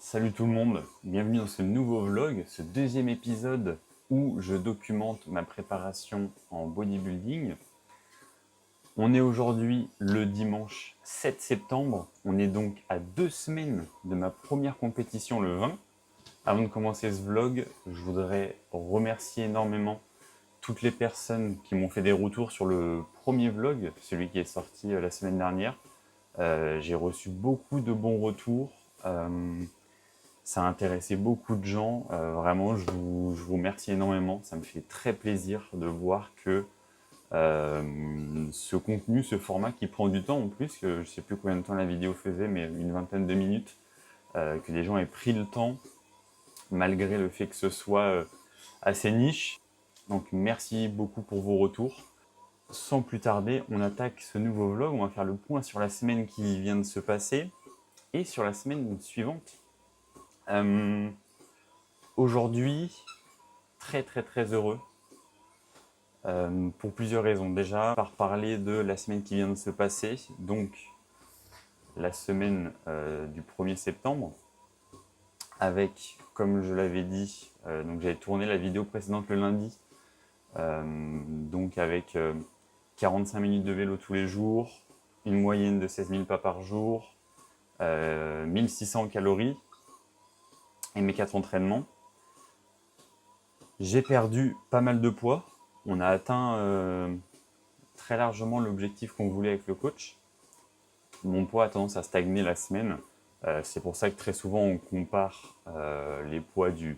Salut tout le monde, bienvenue dans ce nouveau vlog, ce deuxième épisode où je documente ma préparation en bodybuilding. On est aujourd'hui le dimanche 7 septembre, on est donc à 2 semaines de ma première compétition le 20. Avant de commencer ce vlog, je voudrais remercier énormément toutes les personnes qui m'ont fait des retours sur le premier vlog, celui qui est sorti la semaine dernière. J'ai reçu beaucoup de bons retours. Ça a intéressé beaucoup de gens. Vraiment, je vous remercie énormément. Ça me fait très plaisir de voir que ce contenu, ce format qui prend du temps en plus, que je ne sais plus combien de temps la vidéo faisait, mais une vingtaine de minutes, que les gens aient pris le temps, malgré le fait que ce soit assez niche. Donc merci beaucoup pour vos retours. Sans plus tarder, on attaque ce nouveau vlog. On va faire le point sur la semaine qui vient de se passer et sur la semaine suivante. Aujourd'hui, très heureux pour plusieurs raisons. Déjà, par parler de la semaine qui vient de se passer, donc la semaine du 1er septembre, avec, comme je l'avais dit, donc j'avais tourné la vidéo précédente le lundi, donc avec 45 minutes de vélo tous les jours, une moyenne de 16 000 pas par jour, 1600 calories et mes 4 entraînements. J'ai perdu pas mal de poids. On a atteint très largement l'objectif qu'on voulait avec le coach. Mon poids a tendance à stagner la semaine. C'est pour ça que très souvent on compare les poids du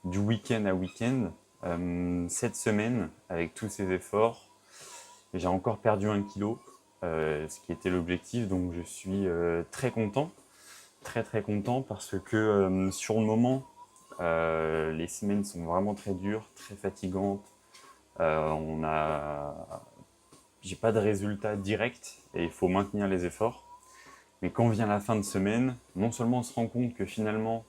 week-end à week-end. Cette semaine, avec tous ces efforts, j'ai encore perdu 1 kg, ce qui était l'objectif. Donc je suis très content. Très content parce que sur le moment, les semaines sont vraiment très dures, très fatigantes. J'ai pas de résultat direct et il faut maintenir les efforts. Mais quand vient la fin de semaine, non seulement on se rend compte que finalement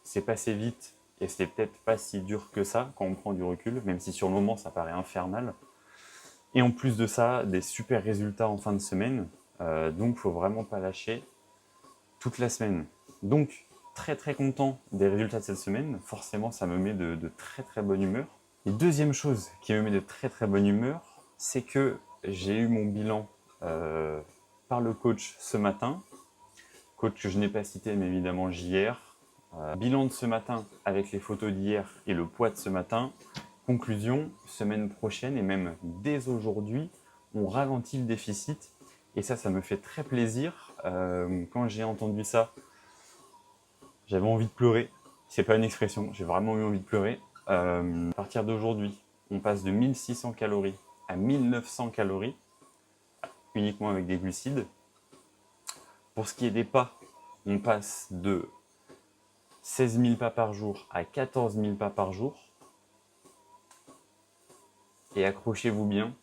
c'est passé vite et c'est peut-être pas si dur que ça quand on prend du recul, même si sur le moment ça paraît infernal. Et en plus de ça, des super résultats en fin de semaine. Donc faut vraiment pas lâcher toute la semaine. Donc très content des résultats de cette semaine. Forcément ça me met de très bonne humeur. Et deuxième chose qui me met de très bonne humeur, c'est que j'ai eu mon bilan par le coach ce matin. Coach que je n'ai pas cité, mais évidemment JR. Bilan de ce matin avec les photos d'hier et le poids de ce matin. Conclusion, semaine prochaine et même dès aujourd'hui, on ralentit le déficit. Et ça me fait très plaisir. Quand j'ai entendu ça, j'avais envie de pleurer. C'est pas une expression, j'ai vraiment eu envie de pleurer. À partir d'aujourd'hui, on passe de 1600 calories à 1900 calories, uniquement avec des glucides. Pour ce qui est des pas, on passe de 16 000 pas par jour à 14 000 pas par jour. Et accrochez-vous bien,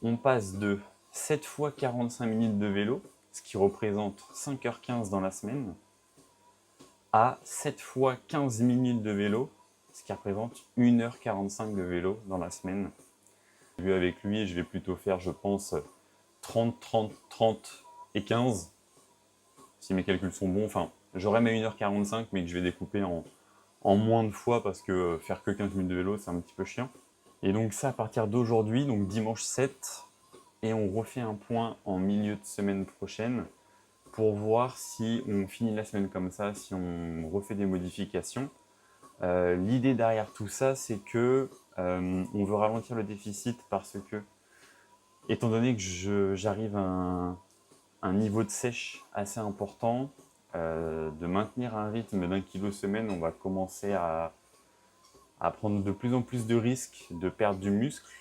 on passe de 7 fois 45 minutes de vélo, ce qui représente 5h15 dans la semaine, à 7 fois 15 minutes de vélo, ce qui représente 1h45 de vélo dans la semaine. Vu avec lui, je vais plutôt faire, je pense, 30 et 15, si mes calculs sont bons. Enfin, j'aurai mes 1h45, mais que je vais découper en moins de fois parce que faire que 15 minutes de vélo, c'est un petit peu chiant. Et donc ça, à partir d'aujourd'hui, donc dimanche 7, et on refait un point en milieu de semaine prochaine pour voir si on finit la semaine comme ça, si on refait des modifications. L'idée derrière tout ça, c'est que on veut ralentir le déficit parce que, étant donné que j'arrive à un niveau de sèche assez important, de maintenir un rythme d'1 kg semaine, on va commencer à prendre de plus en plus de risques de perdre du muscle.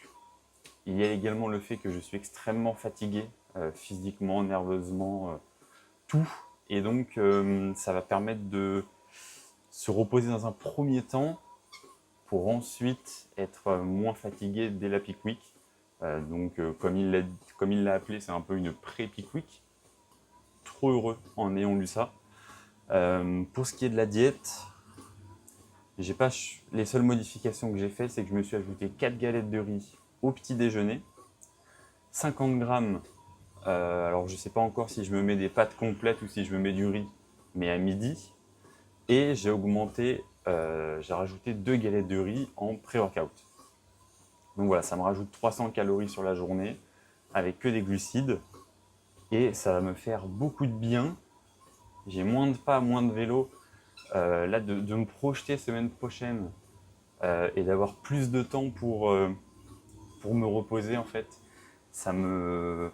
Il y a également le fait que je suis extrêmement fatigué, physiquement, nerveusement, tout. Et donc ça va permettre de se reposer dans un premier temps pour ensuite être moins fatigué dès la peak week. Donc comme il l'a appelé, c'est un peu une pré-peak week. Trop heureux en ayant lu ça. Pour ce qui est de la diète, les seules modifications que j'ai faites, c'est que je me suis ajouté 4 galettes de riz au petit déjeuner, 50 grammes, alors je ne sais pas encore si je me mets des pâtes complètes ou si je me mets du riz, mais à midi, Et j'ai augmenté, j'ai rajouté 2 galettes de riz en pré-workout. Donc voilà, ça me rajoute 300 calories sur la journée avec que des glucides. Et ça va me faire beaucoup de bien. J'ai moins de pas, moins de vélo. Là, de me projeter semaine prochaine et d'avoir plus de temps pour me reposer, en fait, ça me...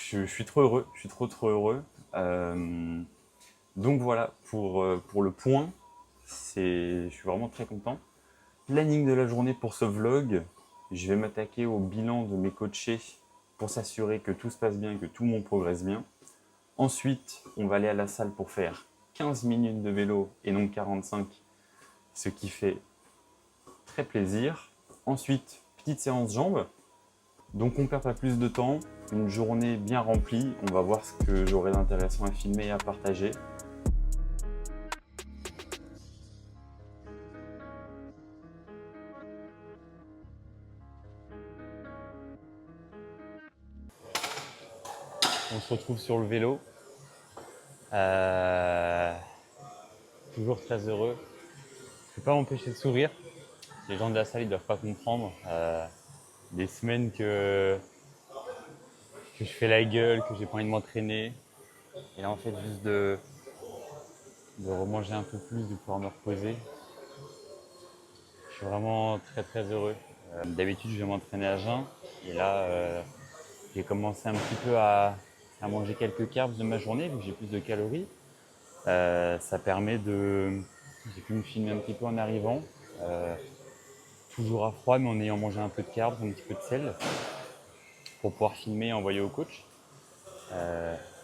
Je suis trop heureux, je suis trop heureux. Donc voilà, pour le point, je suis vraiment très content. Planning de la journée pour ce vlog, je vais m'attaquer au bilan de mes coachés pour s'assurer que tout se passe bien, que tout le monde progresse bien. Ensuite, on va aller à la salle pour faire 15 minutes de vélo et non 45, ce qui fait très plaisir. Ensuite, petite séance jambes. Donc on perd pas plus de temps, une journée bien remplie. On va voir ce que j'aurai d'intéressant à filmer et à partager. On se retrouve sur le vélo. Toujours très heureux. Je ne peux pas m'empêcher de sourire. Les gens de la salle ils doivent pas comprendre. Des semaines que je fais la gueule, que j'ai pas envie de m'entraîner. Et là en fait juste de remanger un peu plus, de pouvoir me reposer. Je suis vraiment très heureux. D'habitude je vais m'entraîner à jeun. Et là j'ai commencé un petit peu à manger quelques carbs de ma journée vu que j'ai plus de calories. Ça permet de... J'ai pu me filmer un petit peu en arrivant. Toujours à froid mais en ayant mangé un peu de carbs, un petit peu de sel. Pour pouvoir filmer et envoyer au coach.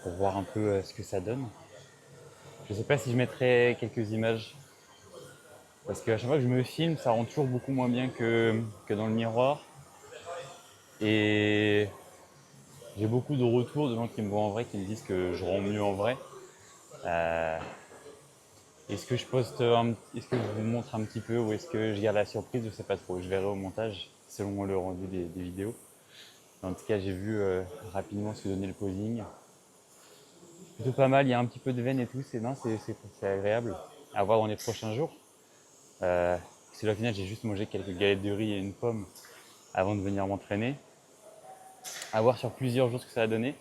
Pour voir un peu ce que ça donne. Je sais pas si je mettrai quelques images. Parce qu'à chaque fois que je me filme, ça rend toujours beaucoup moins bien que dans le miroir. Et j'ai beaucoup de retours de gens qui me voient en vrai, qui me disent que je rends mieux en vrai. Est-ce que je poste, est-ce que je vous montre un petit peu ou est-ce que je garde la surprise? Je sais pas trop. Je verrai au montage selon le rendu des vidéos. En tout cas, j'ai vu rapidement ce que donnait le posing. Plutôt pas mal. Il y a un petit peu de veine et tout. C'est agréable à voir dans les prochains jours. Parce que là, au final, j'ai juste mangé quelques galettes de riz et une pomme avant de venir m'entraîner. À voir sur plusieurs jours ce que ça va donner.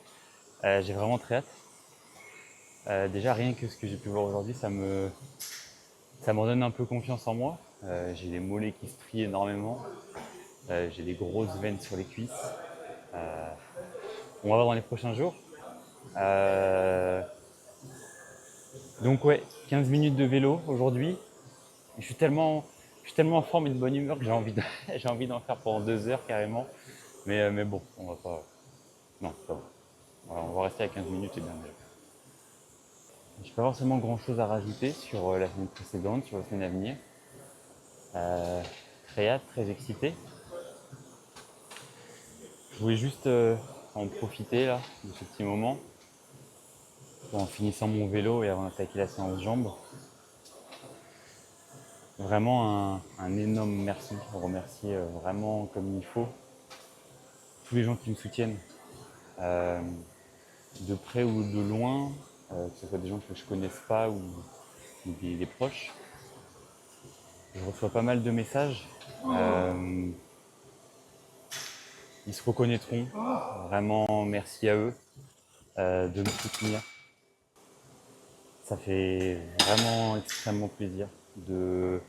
J'ai vraiment très hâte. Déjà, rien que ce que j'ai pu voir aujourd'hui, ça me donne un peu confiance en moi. J'ai les mollets qui se trient énormément. J'ai des grosses veines sur les cuisses. On va voir dans les prochains jours. Donc ouais, 15 minutes de vélo aujourd'hui. Je suis tellement en forme et de bonne humeur que j'ai envie d'en faire pendant 2 heures carrément. Mais bon, on va pas. Non, ça va. Voilà, on va rester à 15 minutes et bien mieux. Je n'ai pas forcément grand chose à rajouter sur la semaine précédente, sur la semaine à venir. Très hâte, très excité. Je voulais juste en profiter là, de ce petit moment, en finissant mon vélo et avant d'attaquer la séance jambes. Vraiment un énorme merci, remercier vraiment comme il faut tous les gens qui me soutiennent, de près ou de loin, que ce soit des gens que je ne connaisse pas ou des proches. Je reçois pas mal de messages. Ils se reconnaîtront. Vraiment, merci à eux de me soutenir. Ça fait vraiment extrêmement plaisir que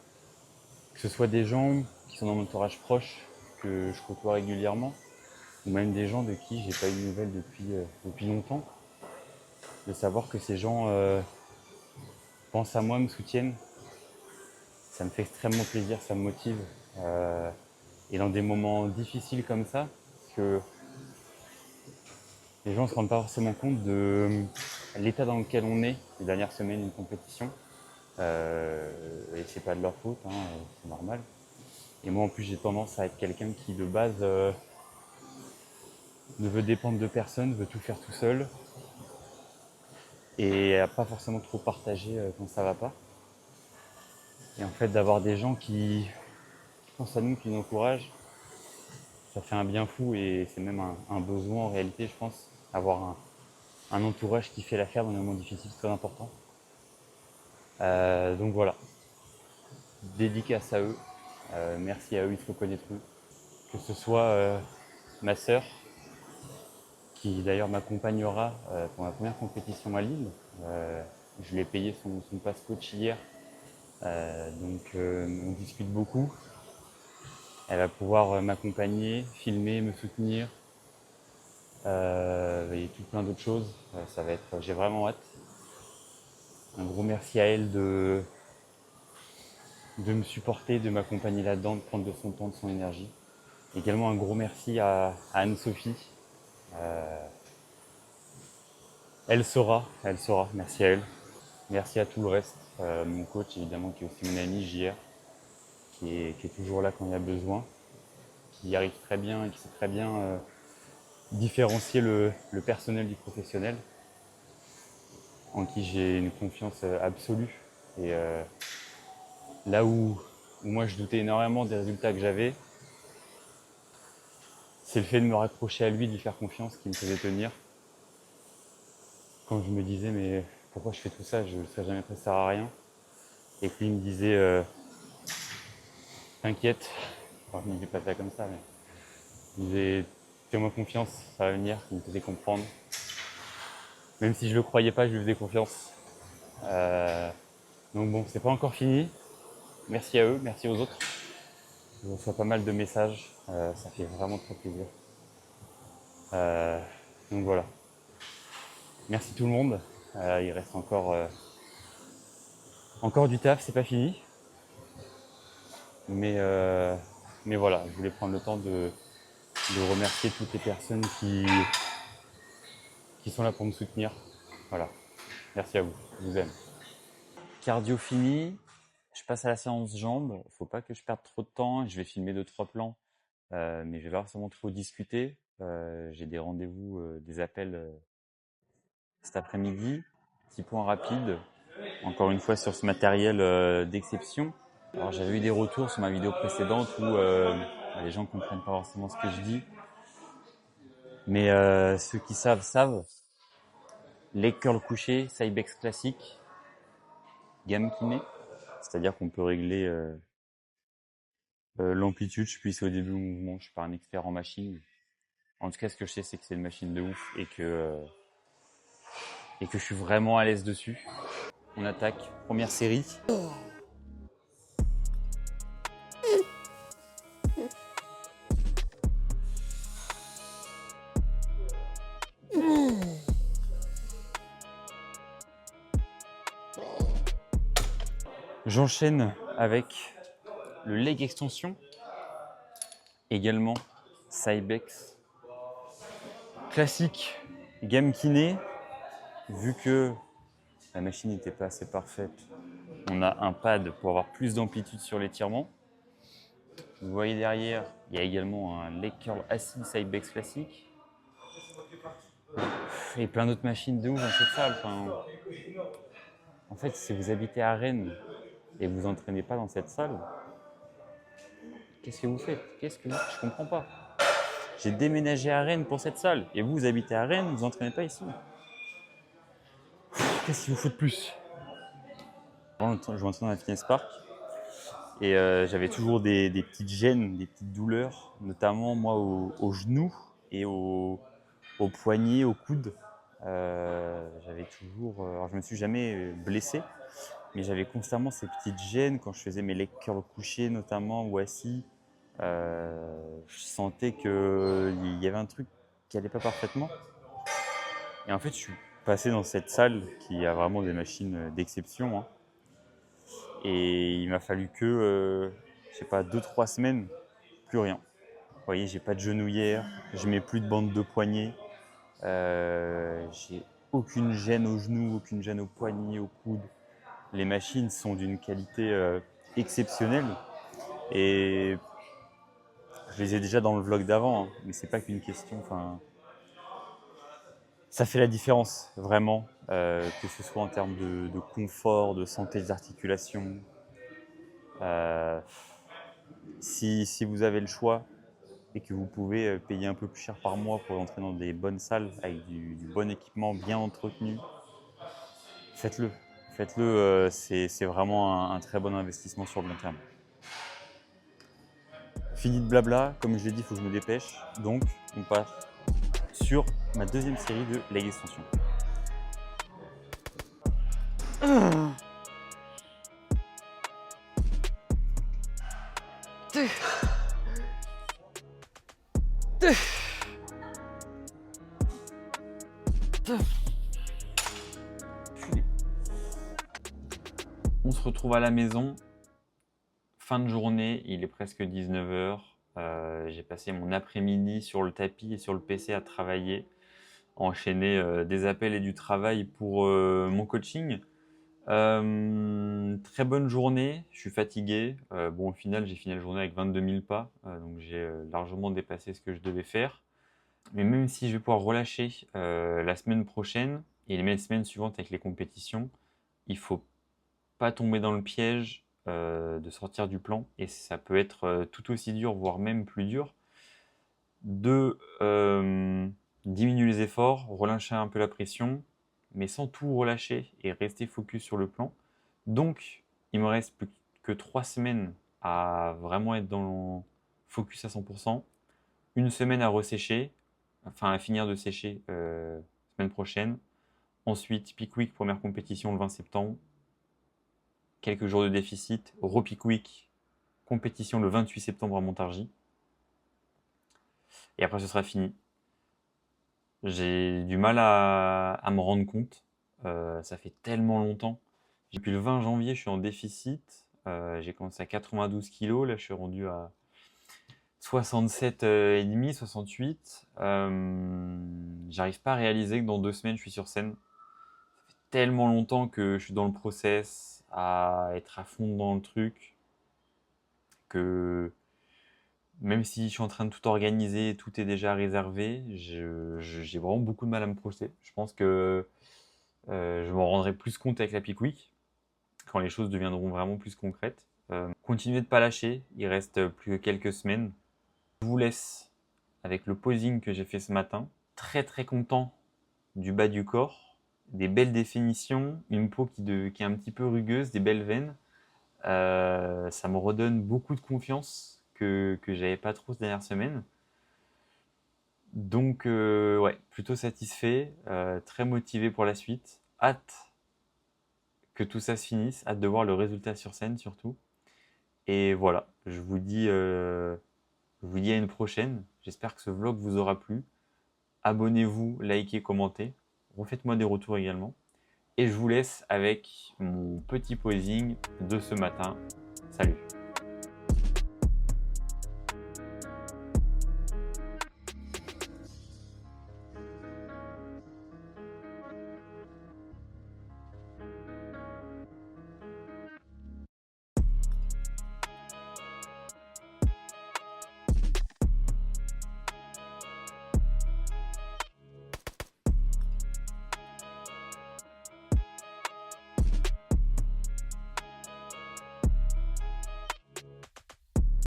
ce soit des gens qui sont dans mon entourage proche, que je côtoie régulièrement, ou même des gens de qui j'ai pas eu de nouvelles depuis longtemps. De savoir que ces gens pensent à moi, me soutiennent, ça me fait extrêmement plaisir, ça me motive. Et dans des moments difficiles comme ça, parce que les gens ne se rendent pas forcément compte de l'état dans lequel on est les dernières semaines d'une compétition. Et c'est pas de leur faute, hein, c'est normal. Et moi en plus j'ai tendance à être quelqu'un qui de base ne veut dépendre de personne, veut tout faire tout seul. Et à pas forcément trop partager quand ça va pas. Et en fait d'avoir des gens qui pensent à nous, qui nous encouragent, ça fait un bien fou et c'est même un besoin en réalité je pense. Avoir un entourage qui fait l'affaire dans les moments difficiles, c'est très important. Donc voilà, dédicace à eux. Merci à eux, ils se reconnaîtront. Que ce soit ma sœur, qui d'ailleurs m'accompagnera pour ma première compétition à Lille. Je lui ai payé son passe coach hier, donc on discute beaucoup. Elle va pouvoir m'accompagner, filmer, me soutenir et tout plein d'autres choses. Ça va être, j'ai vraiment hâte. Un gros merci à elle de me supporter, de m'accompagner là-dedans, de prendre de son temps, de son énergie. Également un gros merci à Anne-Sophie. Elle saura, merci à elle. Merci à tout le reste. Mon coach, évidemment, qui est aussi mon ami, JR, qui est toujours là quand il y a besoin, qui arrive très bien et qui sait très bien différencier le personnel du professionnel, en qui j'ai une confiance absolue. Et là où moi je doutais énormément des résultats que j'avais, c'est le fait de me raccrocher à lui, de lui faire confiance, qui me faisait tenir. Quand je me disais, mais pourquoi je fais tout ça, je ne serais jamais prêt, ça sert à rien. Et que lui me disait, t'inquiète, enfin, il ne dit pas ça comme ça, mais il me disait, fais-moi confiance, ça va venir, il me faisait comprendre. Même si je ne le croyais pas, je lui faisais confiance. Donc bon, c'est pas encore fini. Merci à eux, merci aux autres. Je reçois pas mal de messages, ça fait vraiment très plaisir. Donc voilà. Merci tout le monde. Il reste encore du taf, c'est pas fini. Mais voilà, je voulais prendre le temps de remercier toutes les personnes qui sont là pour me soutenir. Voilà. Merci à vous, je vous aime. Cardio fini, je passe à la séance jambes. Faut pas que je perde trop de temps. Je vais filmer 2-3 plans, mais je vais pas forcément trop discuter. J'ai des rendez-vous, des appels cet après-midi. Petit point rapide, encore une fois sur ce matériel d'exception. Alors j'avais eu des retours sur ma vidéo précédente où les gens comprennent pas forcément ce que je dis. Mais ceux qui savent, savent. Les curls couchés, Cybex classique, gamme kiné. C'est-à-dire qu'on peut régler l'amplitude. Je suis au début du mouvement, je suis pas un expert en machine. En tout cas, ce que je sais, c'est que c'est une machine de ouf et que je suis vraiment à l'aise dessus. On attaque, première série. J'enchaîne avec le leg extension, également Cybex classique, gamme kiné. Vu que la machine n'était pas assez parfaite, on a un pad pour avoir plus d'amplitude sur l'étirement. Vous voyez derrière, il y a également un leg curl assis Cybex classique. Et plein d'autres machines de ouf dans cette salle. Enfin, en fait, si vous habitez à Rennes et vous entraînez pas dans cette salle, qu'est-ce que vous faites? Je comprends pas. J'ai déménagé à Rennes pour cette salle et vous habitez à Rennes, vous entraînez pas ici. Qu'est-ce qu'il vous faut de plus? Avant, je m'entraînais dans la Fitness Park et j'avais toujours des petites gênes, des petites douleurs, notamment moi au genou et au poignet, au coude. J'avais toujours. Alors je me suis jamais blessé, mais j'avais constamment ces petites gênes quand je faisais mes leg curls couchés notamment ou assis. Je sentais qu'il y avait un truc qui allait pas parfaitement. Et en fait, je suis passé dans cette salle qui a vraiment des machines d'exception, hein. Et il m'a fallu que, je sais pas, 2-3 semaines, plus rien. Vous voyez, j'ai pas de genouillère, je mets plus de bande de poignet, j'ai aucune gêne au genou, aucune gêne au poignet, au coude. Les machines sont d'une qualité exceptionnelle et je les ai déjà dans le vlog d'avant, hein, mais c'est pas qu'une question. Enfin, ça fait la différence vraiment, que ce soit en termes de confort, de santé des articulations. Si vous avez le choix et que vous pouvez payer un peu plus cher par mois pour entrer dans des bonnes salles avec du bon équipement bien entretenu, faites-le. Faites-le, c'est vraiment un très bon investissement sur le long terme. Fini de blabla, comme je l'ai dit, il faut que je me dépêche. Donc, on passe sur ma deuxième série de leg extension. On se retrouve à la maison. Fin de journée, il est presque 19 h. J'ai passé mon après-midi sur le tapis et sur le PC à travailler, enchaîner des appels et du travail pour mon coaching. Très bonne journée, je suis fatigué. Bon, au final, j'ai fini la journée avec 22 000 pas, donc j'ai largement dépassé ce que je devais faire. Mais même si je vais pouvoir relâcher la semaine prochaine et les semaines suivantes avec les compétitions, il faut pas tomber dans le piège de sortir du plan, et ça peut être tout aussi dur, voire même plus dur, de diminuer les efforts, relâcher un peu la pression, mais sans tout relâcher et rester focus sur le plan. Donc, il me reste plus que 3 semaines à vraiment être dans le focus à 100%, une semaine à ressécher, enfin à finir de sécher semaine prochaine. Ensuite, Peak Week, première compétition le 20 septembre. Quelques jours de déficit, Peak Week, compétition le 28 septembre à Montargis. Et après, ce sera fini. J'ai du mal à me rendre compte. Ça fait tellement longtemps. Depuis le 20 janvier, je suis en déficit. J'ai commencé à 92 kg. Là, je suis rendu à 67,5, 68. J'arrive pas à réaliser que dans 2 semaines, je suis sur scène. Ça fait tellement longtemps que je suis dans le process, à être à fond dans le truc, que même si je suis en train de tout organiser, tout est déjà réservé, j'ai vraiment beaucoup de mal à me projeter. Je pense que je m'en rendrai plus compte avec la Peak Week, quand les choses deviendront vraiment plus concrètes. Continuez de ne pas lâcher, il reste plus que quelques semaines. Je vous laisse avec le posing que j'ai fait ce matin. Très très content du bas du corps, des belles définitions, une peau qui est un petit peu rugueuse, des belles veines. Ça me redonne beaucoup de confiance que j'avais pas trop ces dernières semaines. Donc ouais, plutôt satisfait, très motivé pour la suite. Hâte que tout ça se finisse, hâte de voir le résultat sur scène surtout. Et voilà, je vous dis à une prochaine. J'espère que ce vlog vous aura plu. Abonnez-vous, likez, commentez. Refaites-moi des retours également. Et je vous laisse avec mon petit posing de ce matin. Salut!